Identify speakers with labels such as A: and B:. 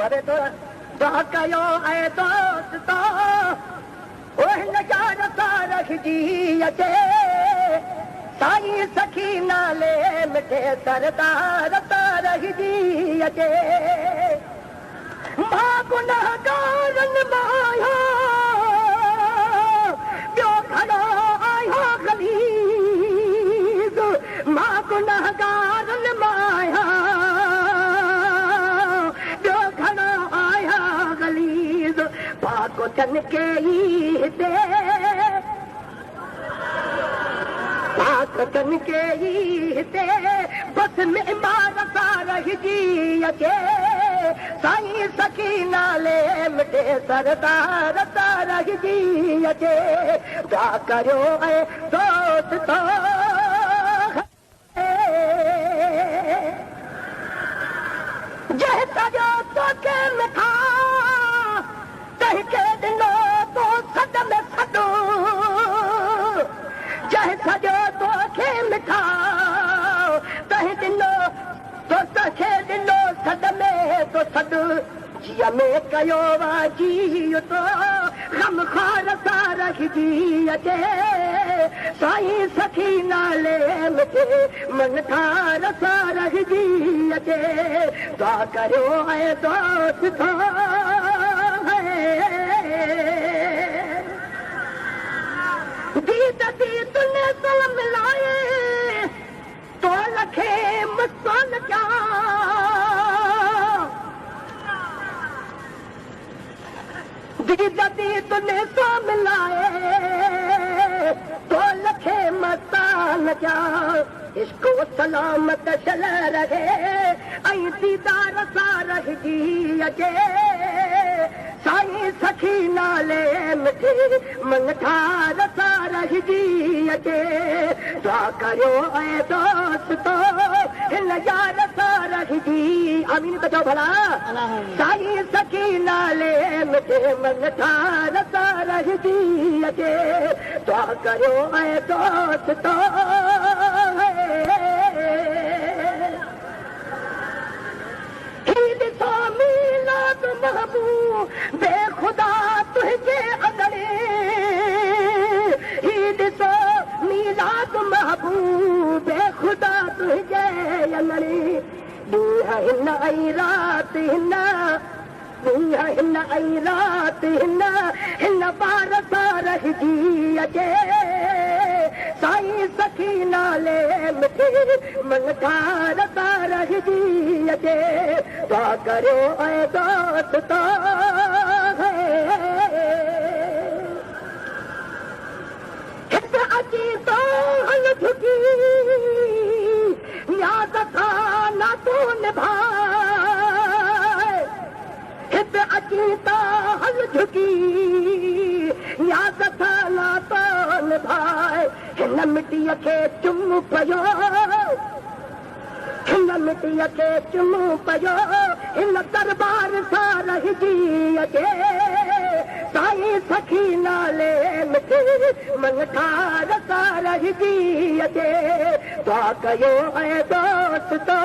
A: करे तो दुआ कयो ऐं दोस्तो ओह नजार सारख जी अचे साईं सखी नाले मिठे सरदार तारख जी अचे मां गुनहगारन माया ॿियो घणो आयो गलीज़ मां गुनहगारन माया ॿियो घणो आया गलीज़ पाको चन के हिते पाको चन के हिते बस में मार सारह जी अचे साईं सखी नाले मिठे सरदार तारह जी अचे दुआ करियो ऐं दोस्तो जंहिं सॼो तोखे मिठा तंहिंखे ॾिनो तो सॾ में सॾो जंहिं सॼो तोखे मिठा तंहिं ॾिनो तो तोखे ॾिनो सॾ में तो सॾ जीअ में कयो वाजी तो गम खार सारख जी अचे साईं सखी नाले मिठे मन ठार सारख जी अचे दुआ करियो ऐं दोस्तो दीद दीद ने सल मिलाए तो लखे मुस्कान क्या दीद दीद ने तो मिलाए तो लखे मस्तान क्या इसको सलामत चल रहे ऐं दीदार सारह जी अचे साईं सखी नाले मिठे मन ठार सारह जी अचे दुआ करियो ऐं दोस्तो हिन यार सारह जी आमीन कजो भला साईं सखी नाले मिठे मन ठार सारह जी अचे दुआ करियो ऐं दोस्तो मिलाद महबूब बेखुदा तुझे अगड़े ही ॾिसो मिलाद महबूब बेखुदा तुझे अगड़े ॾींहं हिन ऐं राति हिन ॾींहं हिन ऐं राति हिन ॿार सारह जी अचे साईं सखी नाले मिठे मन ठार सारह जी अचे दुआ करियो ऐं दोस्तो हिते अची तो हल झुकी याद सां नातो निभाए हिते अची तो हल झुकी याद सां नातो निभाए हिन मिटीअ खे चुम पियो हिन मिटीअ खे चुम पियो हिन दरबार सारह जी अचे साईं सखी नाले मिठे मन ठार सारह जी अचे दुआ कयो ऐं दोस्तो